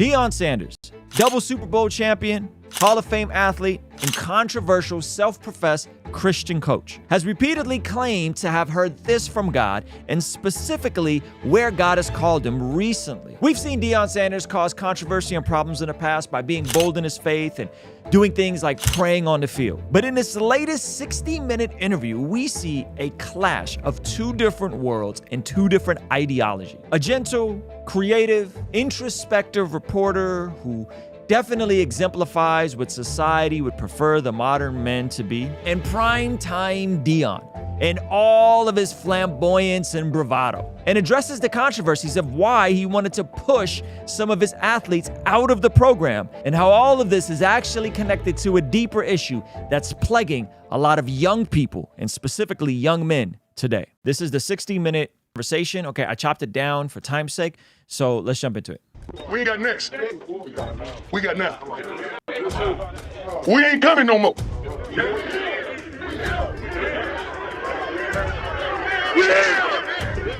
Deion Sanders, double Super Bowl champion, Hall of Fame athlete, and controversial self-professed Christian coach, has repeatedly claimed to have heard this from God, and specifically where God has called him recently. We've seen Deion Sanders cause controversy and problems in the past by being bold in his faith and doing things like praying on the field. But in this latest 60-minute interview, we see a clash of two different worlds and two different ideologies. A gentle, creative, introspective reporter who definitely exemplifies what society would prefer the modern men to be, and primetime Deion in all of his flamboyance and bravado, and addresses the controversies of why he wanted to push some of his athletes out of the program, and how all of this is actually connected to a deeper issue that's plaguing a lot of young people, and specifically young men today. This is the 60-minute conversation. Okay, I chopped it down for time's sake, so let's jump into it. We ain't got next. We got now. We ain't coming no more.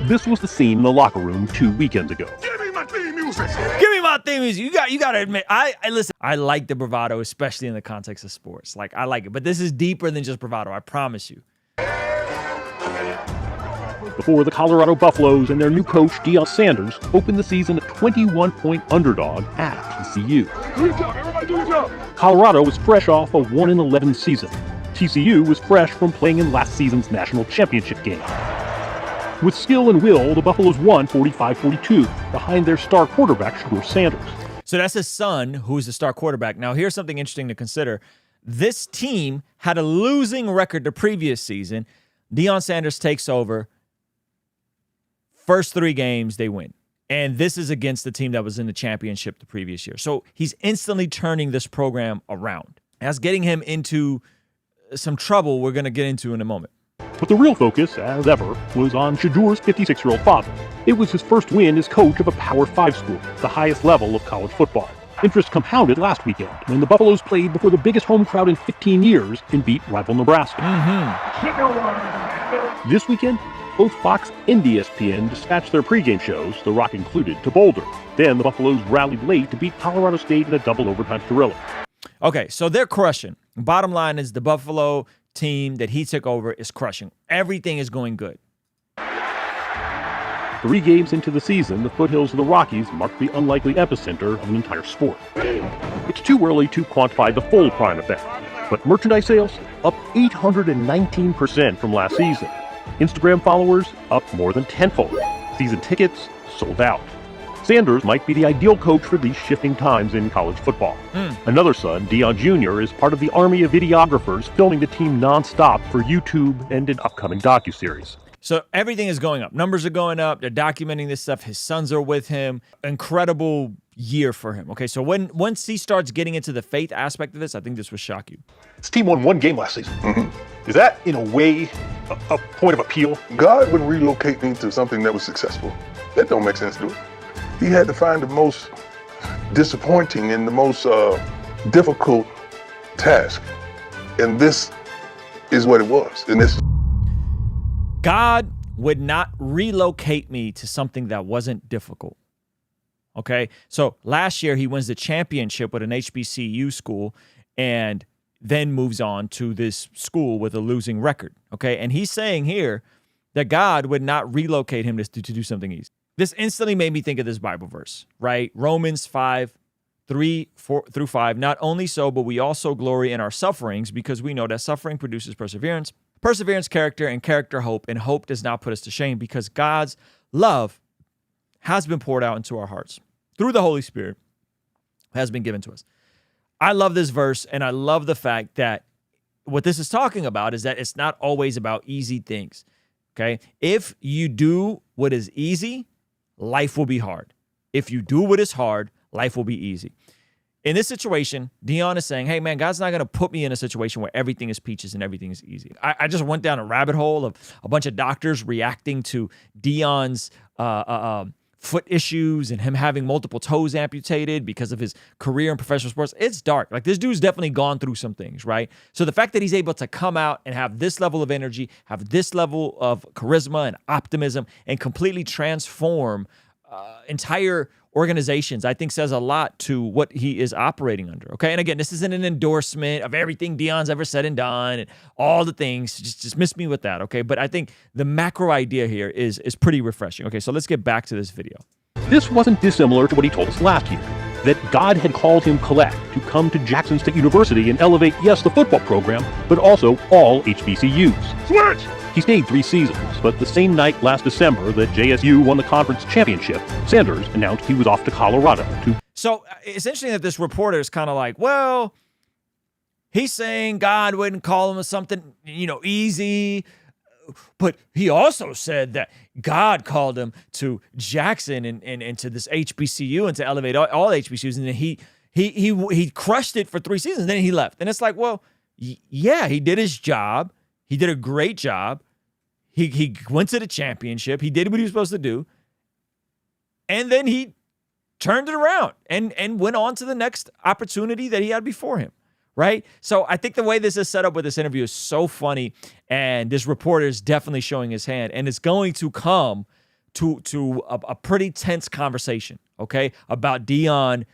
This was the scene in the locker room 2 weekends ago. Give me my theme music. Give me my theme music. You got to admit, I listen. I like the bravado, especially in the context of sports. Like, I like it, but this is deeper than just bravado. I promise you. Before the Colorado Buffaloes and their new coach, Deion Sanders, opened the season a 21-point underdog at TCU. Colorado was fresh off a 1-11 season. TCU was fresh from playing in last season's national championship game. With skill and will, the Buffaloes won 45-42 behind their star quarterback, Shedeur Sanders. So that's his son, who's the star quarterback. Now, here's something interesting to consider. This team had a losing record the previous season. Deion Sanders takes over. First 3 games, they win. And this is against the team that was in the championship the previous year. So he's instantly turning this program around. That's getting him into some trouble we're going to get into in a moment. But the real focus, as ever, was on Shedeur's 56-year-old father. It was his first win as coach of a Power 5 school, the highest level of college football. Interest compounded last weekend when the Buffaloes played before the biggest home crowd in 15 years and beat rival Nebraska. This weekend, both Fox and ESPN dispatched their pregame shows, The Rock included, to Boulder. Then the Buffaloes rallied late to beat Colorado State in a double overtime thriller. Okay, so they're crushing. Bottom line is the Buffalo team that he took over is crushing. Everything is going good. 3 games into the season, the foothills of the Rockies mark the unlikely epicenter of an entire sport. It's too early to quantify the full prime effect, but merchandise sales up 819% from last season. Instagram followers up more than tenfold. Season tickets sold out. Sanders might be the ideal coach for these shifting times in college football. Another son, Deion Jr., is part of the army of videographers filming the team nonstop for YouTube and an upcoming docuseries. So everything is going up. Numbers are going up. They're documenting this stuff. His sons are with him. Incredible year for him. Okay, so once he starts getting into the faith aspect of this, I think this will shock you. This team won 1 game last season. Is that, in a way, a point of appeal? God would relocate me to something that was successful. That don't make sense to it. He had to find the most disappointing and the most difficult task. And this is what it was. And this. God would not relocate me to something that wasn't difficult. Okay, so last year he wins the championship with an HBCU school and then moves on to this school with a losing record. Okay, and he's saying here that God would not relocate him to do something easy. This instantly made me think of this Bible verse, right? Romans 5:3-4-5. Not only so, but we also glory in our sufferings because we know that suffering produces perseverance. Perseverance, character, and character, hope. And hope does not put us to shame because God's love has been poured out into our hearts through the Holy Spirit has been given to us. I love this verse, and I love the fact that what this is talking about is that it's not always about easy things, okay? If you do what is easy, life will be hard. If you do what is hard, life will be easy. In this situation, Deion is saying, hey, man, God's not going to put me in a situation where everything is peaches and everything is easy. I just went down a rabbit hole of a bunch of doctors reacting to Deion's foot issues and him having multiple toes amputated because of his career in professional sports. It's dark. Like, this dude's definitely gone through some things, right? So the fact that he's able to come out and have this level of energy, have this level of charisma and optimism, and completely transform entire organizations, I think says a lot to what he is operating under, okay? And again, this isn't an endorsement of everything Deion's ever said and done and all the things. Just miss me with that, okay? But I think the macro idea here is pretty refreshing. Okay, so let's get back to this video. This wasn't dissimilar to what he told us last year, that God had called him collect to come to Jackson State University and elevate, yes, the football program, but also all HBCUs. Switch! He stayed 3 seasons, but the same night last December that JSU won the conference championship, Sanders announced he was off to Colorado to... So it's interesting that this reporter is kind of like, well, he's saying God wouldn't call him something, easy, but he also said that God called him to Jackson and to this HBCU and to elevate all HBCUs, and then he crushed it for 3 seasons, then he left. And it's like, well, yeah, he did his job. He did a great job. He went to the championship. He did what he was supposed to do. And then he turned it around and went on to the next opportunity that he had before him, right? So I think the way this is set up with this interview is so funny, and this reporter is definitely showing his hand, and it's going to come to a pretty tense conversation, okay, about Deion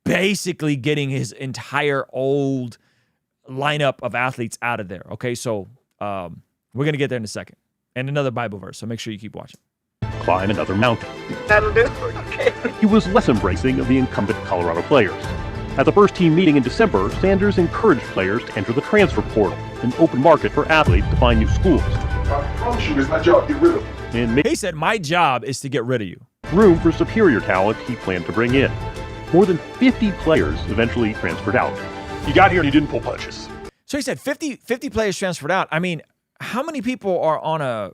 basically getting his entire old lineup of athletes out of there, okay? So we're going to get there in a second. And another Bible verse, so make sure you keep watching. climb another mountain. That'll do. Okay. He was less embracing of the incumbent Colorado players. At the first team meeting in December, Sanders encouraged players to enter the transfer portal, an open market for athletes to find new schools. I promise you, it's my job to get rid of them. And make He said, my job is to get rid of you. room for superior talent he planned to bring in. More than 50 players eventually transferred out. You got here and you didn't pull punches. So he said 50 players transferred out. I mean, how many people are on a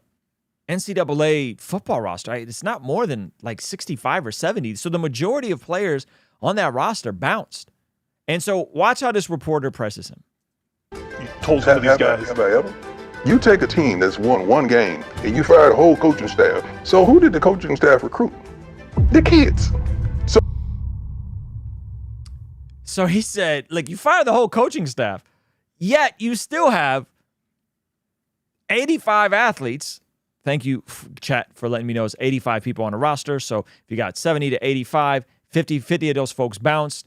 NCAA football roster? It's not more than like 65 or 70. So the majority of players on that roster bounced. And so watch how this reporter presses him. You told some of these guys. Have I ever? You take a team that's won one game and you fire the whole coaching staff. So who did the coaching staff recruit? The kids. So he said, like, you fire the whole coaching staff, yet you still have 85 athletes. Thank you, chat, for letting me know it's 85 people on the roster. So if you got 70 to 85, 50 of those folks bounced.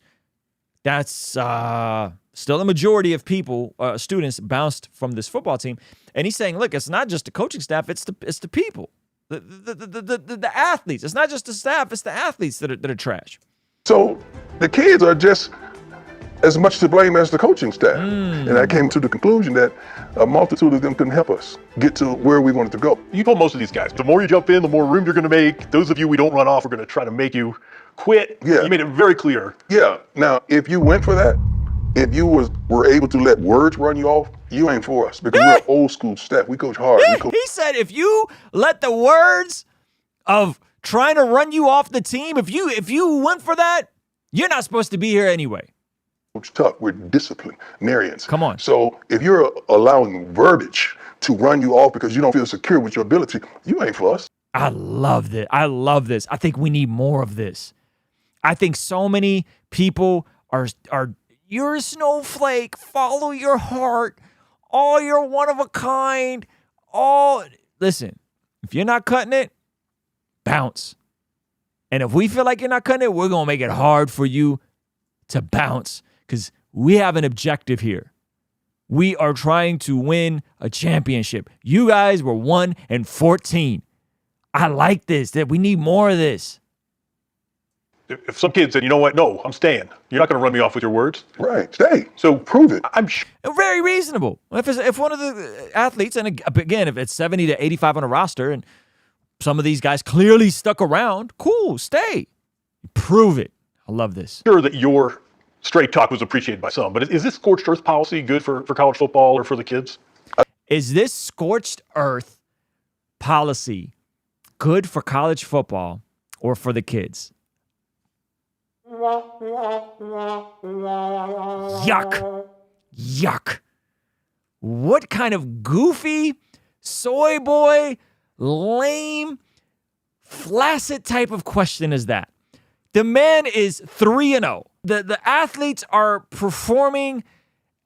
That's still the majority of people, students, bounced from this football team. And he's saying, look, it's not just the coaching staff, it's the people, the athletes. It's not just the staff, it's the athletes that are trash. So the kids are just as much to blame as the coaching staff. And I came to the conclusion that a multitude of them couldn't help us get to where we wanted to go. You told most of these guys, the more you jump in, the more room you're going to make. Those of you we don't run off, we're going to try to make you quit. Yeah. You made it very clear. Yeah. Now, if you went for that, if you were able to let words run you off, you ain't for us because we're old school staff. We coach hard. He said if you let the words of trying to run you off the team, if you went for that, you're not supposed to be here anyway. Coach Tuck, we're disciplinarians. Come on. So if you're allowing verbiage to run you off because you don't feel secure with your ability, you ain't for us. I love this. I think we need more of this. I think so many people are you're a snowflake, follow your heart. Oh, you're one of a kind. Oh, listen, if you're not cutting it, bounce. And if we feel like you're not cutting it, we're going to make it hard for you to bounce because we have an objective here. We are trying to win a championship. You guys were 1-14. I like this, that we need more of this. If some kid said, you know what, no, I'm staying. You're not going to run me off with your words. Right. Stay. So Prove it. I'm sure. Very reasonable. If one of the athletes, and again, if it's 70 to 85 on a roster and some of these guys clearly stuck around, cool, stay. Prove it. I love this. Sure that your straight talk was appreciated by some, but is this scorched earth policy good for college football or for the kids? Is this scorched earth policy good for college football or for the kids? Yuck. Yuck. What kind of goofy, soy boy, lame, flaccid type of question is that? The man is 3-0. The athletes are performing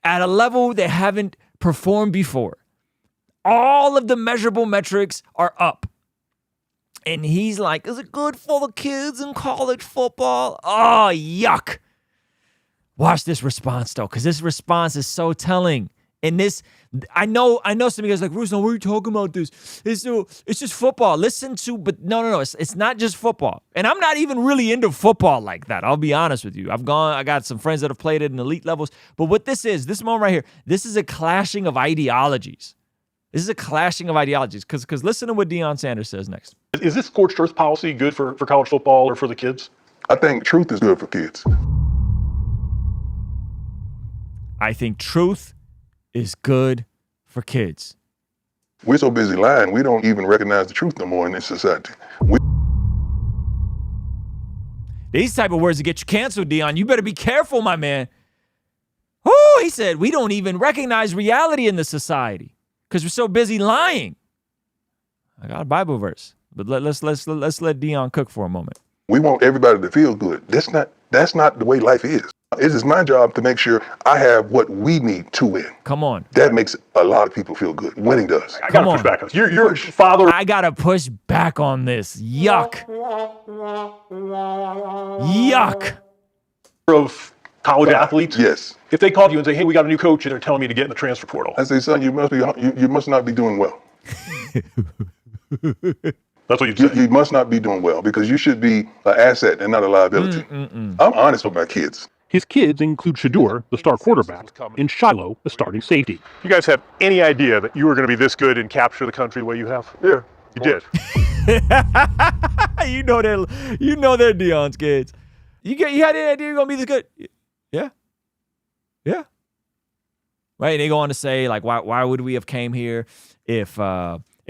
at a level they haven't performed before. All of the measurable metrics are up. And he's like, is it good for the kids in college football? Oh, yuck. Watch this response, though, because this response is so telling. And this, I know some of you guys are like, Ruslan, what are you talking about this? It's just football. Listen to, but no. It's not just football. And I'm not even really into football like that. I'll be honest with you. I got some friends that have played it in elite levels. But what this moment right here, this is a clashing of ideologies. This is a clashing of ideologies. Because listen to what Deion Sanders says next. Is this scorched earth policy good for college football or for the kids? I think truth is good for kids. I think truth is good for kids. We're so busy lying, we don't even recognize the truth no more in this society. These type of words that get you canceled, Deion. You better be careful, my man. Whoo, he said, we don't even recognize reality in the society because we're so busy lying. I got a Bible verse, but let's let Deion cook for a moment. We want everybody to feel good. That's not the way life is. It is my job to make sure I have what we need to win. Come on. That makes a lot of people feel good. Winning does. I gotta push back on this. Your father. I gotta push back on this. Yuck. Yuck. Of college athletes. Yes. If they called you and say, "Hey, we got a new coach," and they're telling me to get in the transfer portal, I say, son, you must not be doing well. that's what you'd say. You must not be doing well because you should be an asset and not a liability. I'm honest with my kids. His kids include Shadur, the star quarterback, and Shiloh, the starting safety. You guys have any idea that you were going to be this good and capture the country the way you have? Yeah. You did. you know they're Deion's kids. You had any idea you're gonna be this good? Yeah. Right. And they go on to say, like, why would we have came here if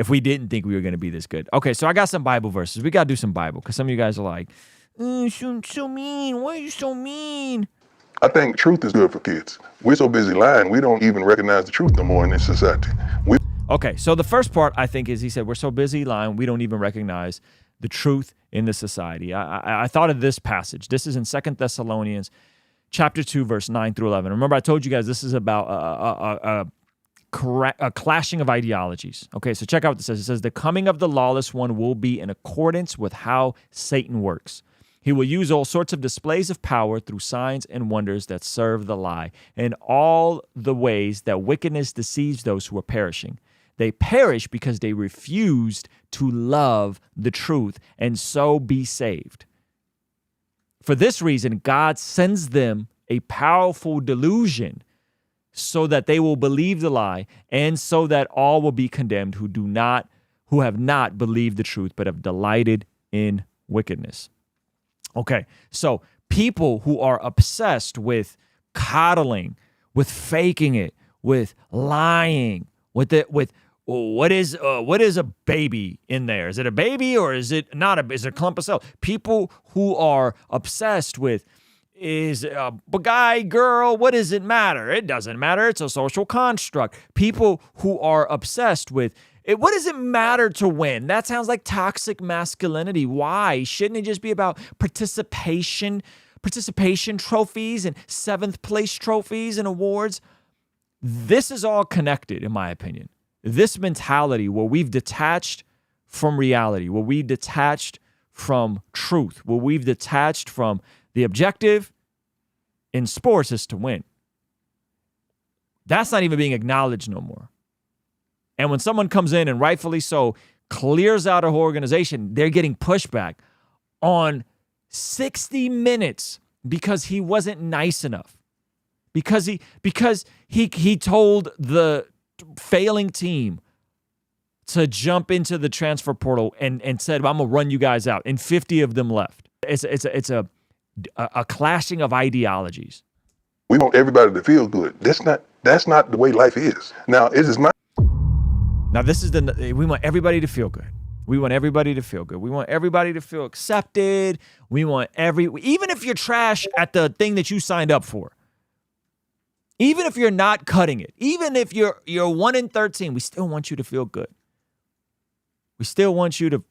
we didn't think we were gonna be this good? Okay, so I got some Bible verses. We gotta do some Bible because some of you guys are like, so mean. Why are you so mean? I think truth is good for kids. We're so busy lying, we don't even recognize the truth no more in this society. Okay, so the first part, I think, is he said, we're so busy lying, we don't even recognize the truth in the society. I thought of this passage. This is in 2 Thessalonians chapter 2, verse 9 through 11. Remember, I told you guys this is about a clashing of ideologies. Okay, so check out what it says. It says, the coming of the lawless one will be in accordance with how Satan works. He will use all sorts of displays of power through signs and wonders that serve the lie, and all the ways that wickedness deceives those who are perishing. They perish because they refused to love the truth and so be saved. For this reason, God sends them a powerful delusion so that they will believe the lie, and so that all will be condemned who have not believed the truth but have delighted in wickedness. Okay, so people who are obsessed with coddling, with faking it, with lying, with what is a baby in there? Is it a baby or is it not is it a clump of cells? People who are obsessed with is a guy, girl, what does it matter? It doesn't matter. It's a social construct. People who are obsessed with what does it matter to win? That sounds like toxic masculinity. Why? Shouldn't it just be about participation trophies and 7th place trophies and awards? This is all connected, in my opinion. This mentality where we've detached from reality, where we've detached from truth, where we've detached from the objective in sports is to win. That's not even being acknowledged no more. And when someone comes in and rightfully so clears out a whole organization, they're getting pushback on 60 Minutes because he wasn't nice enough. Because he told the failing team to jump into the transfer portal and said, I'm going to run you guys out. And 50 of them left. It's a clashing of ideologies. We want everybody to feel good. That's not the way life is. Now, it is my. Now, we want everybody to feel good. We want everybody to feel good. We want everybody to feel accepted. We want even if you're trash at the thing that you signed up for, even if you're not cutting it, even if you're 1-13, we still want you to feel good. We still want you to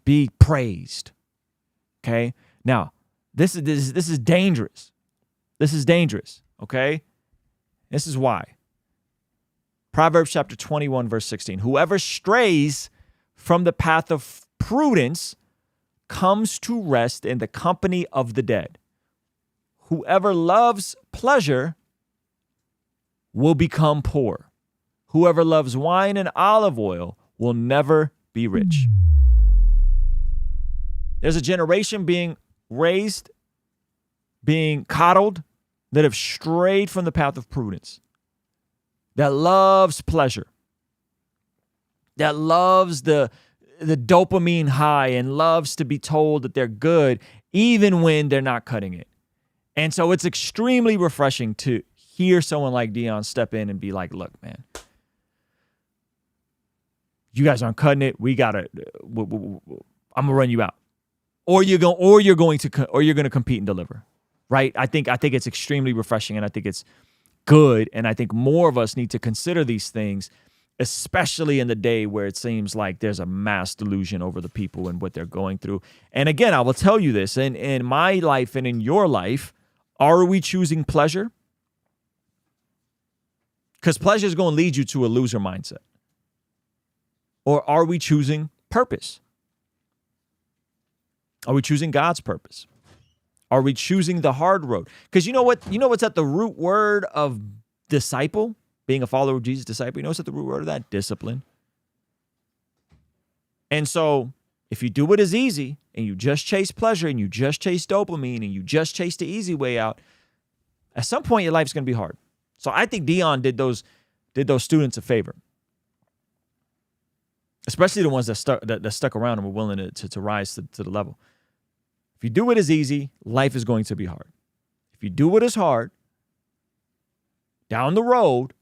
be praised. Okay? Now, this is dangerous. This is dangerous, okay? This is why. Proverbs chapter 21, verse 16. Whoever strays from the path of prudence comes to rest in the company of the dead. Whoever loves pleasure will become poor. Whoever loves wine and olive oil will never be rich. There's a generation being raised, being coddled, that have strayed from the path of prudence, that loves pleasure, that loves the dopamine high and loves to be told that they're good even when they're not cutting it. And so it's extremely refreshing to hear someone like Deion step in and be like, look, man, you guys aren't cutting it. I'm gonna run you out. Or you're going to compete and deliver. Right? I think it's extremely refreshing, and I think it's good, and I think more of us need to consider these things, especially in the day where it seems like there's a mass delusion over the people and what they're going through. And again, I will tell you this, in my life and in your life, are we choosing pleasure? Because pleasure is going to lead you to a loser mindset. Or are we choosing purpose? Are we choosing God's purpose? Are we choosing the hard road? Because you know what? You know what's at the root word of disciple? Being a follower of Jesus, disciple. You know what's at the root word of that? Discipline. And so if you do what is easy and you just chase pleasure and you just chase dopamine and you just chase the easy way out, at some point your life's going to be hard. So I think Deion did those students a favor. Especially the ones that stuck around and were willing to rise to the level. If you do what is easy, life is going to be hard. If you do what is hard, down the road,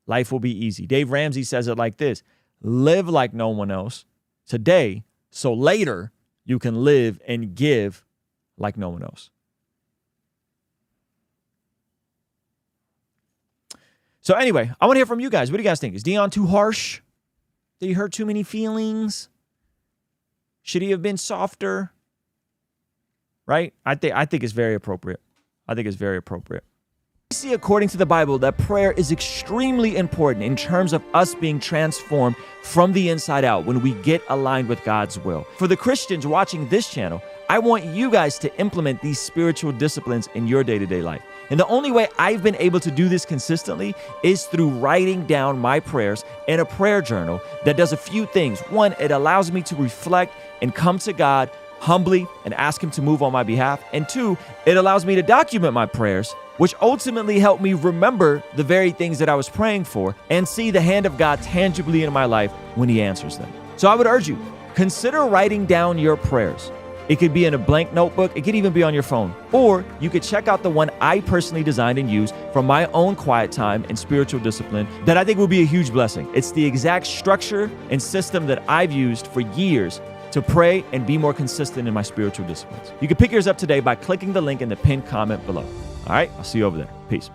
life will be easy. Dave Ramsey says it like this: live like no one else today, so later you can live and give like no one else. So anyway, I want to hear from you guys. What do you guys think? Is Deion too harsh? Did he hurt too many feelings? Should he have been softer? Right? I think it's very appropriate. I think it's very appropriate. We see, according to the Bible, that prayer is extremely important in terms of us being transformed from the inside out when we get aligned with God's will. For the Christians watching this channel, I want you guys to implement these spiritual disciplines in your day-to-day life. And the only way I've been able to do this consistently is through writing down my prayers in a prayer journal that does a few things. One, it allows me to reflect and come to God humbly and ask him to move on my behalf. And two, it allows me to document my prayers, which ultimately help me remember the very things that I was praying for and see the hand of God tangibly in my life when he answers them. So I would urge you, consider writing down your prayers. It could be in a blank notebook. It could even be on your phone. Or you could check out the one I personally designed and used from my own quiet time and spiritual discipline that I think will be a huge blessing. It's the exact structure and system that I've used for years to pray and be more consistent in my spiritual disciplines. You can pick yours up today by clicking the link in the pinned comment below. All right, I'll see you over there. Peace.